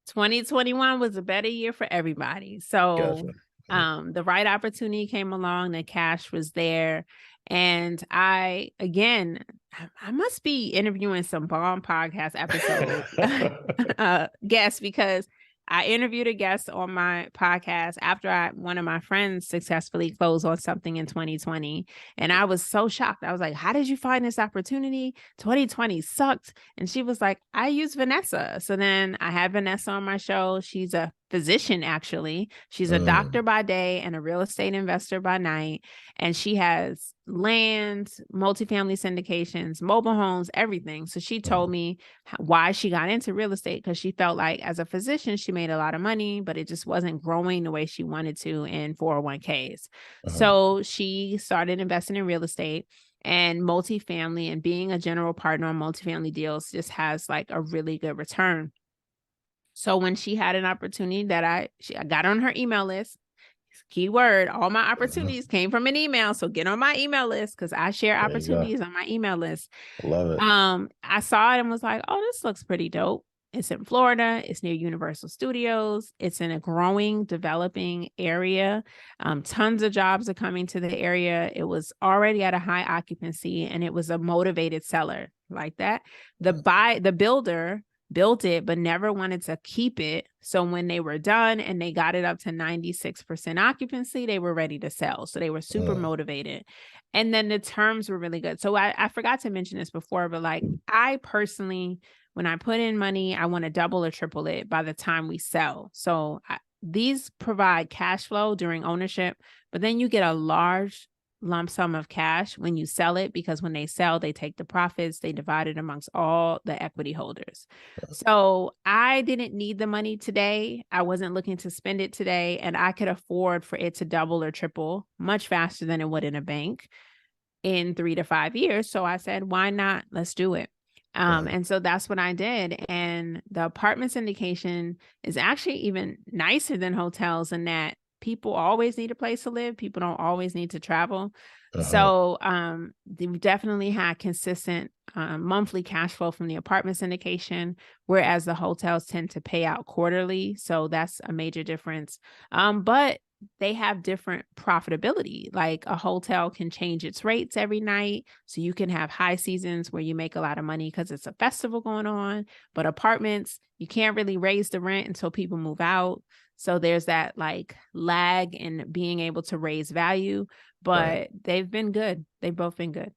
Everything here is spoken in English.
2021 was a better year for everybody. So Gotcha. Mhm. the right opportunity came along, the cash was there. And I must be interviewing some bomb podcast episode guests, because I interviewed a guest on my podcast after one of my friends successfully closed on something in 2020. And I was so shocked. I was like, how did you find this opportunity? 2020 sucked. And she was like, I use Vanessa. So then I had Vanessa on my show. She's a physician, actually. She's a Mm, doctor by day and a real estate investor by night. And she has land, multifamily syndications, mobile homes, everything. So she told mhm, me why she got into real estate, because she felt like as a physician, she made a lot of money, but it just wasn't growing the way she wanted to in 401ks. mhm, So she started investing in real estate and multifamily, and being a general partner on multifamily deals just has like a really good return. So when she had an opportunity that I got on her email list, keyword, all my mhm. opportunities came from an email. So get on my email list, because I share There you go. opportunities on my email list. I love it. I saw it and was like, oh, this looks pretty dope. It's in Florida. It's near Universal Studios. It's in a growing, developing area. Tons of jobs are coming to the area. It was already at a high occupancy, and it was a motivated seller like that. The builder built it, but never wanted to keep it. So when they were done and they got it up to 96% occupancy, they were ready to sell. So they were super Mm, motivated. And then the terms were really good. So I forgot to mention this before, but like I personally, when I put in money, I want to double or triple it by the time we sell. So these provide cash flow during ownership, but then you get a large lump sum of cash when you sell it, because when they sell, they take the profits, they divide it amongst all the equity holders. So I didn't need the money today. I wasn't looking to spend it today, and I could afford for it to double or triple much faster than it would in a bank in 3 to 5 years. So I said, why not? Let's do it. mhm. And so that's what I did. And the apartment syndication is actually even nicer than hotels in that people always need a place to live. People don't always need to travel. Uh-huh. So they've definitely had consistent monthly cash flow from the apartment syndication, whereas the hotels tend to pay out quarterly. So that's a major difference. But they have different profitability. Like a hotel can change its rates every night. So you can have high seasons where you make a lot of money because it's a festival going on. But apartments, you can't really raise the rent until people move out. So there's that like lag in being able to raise value, Right. but they've been good. They've both been good.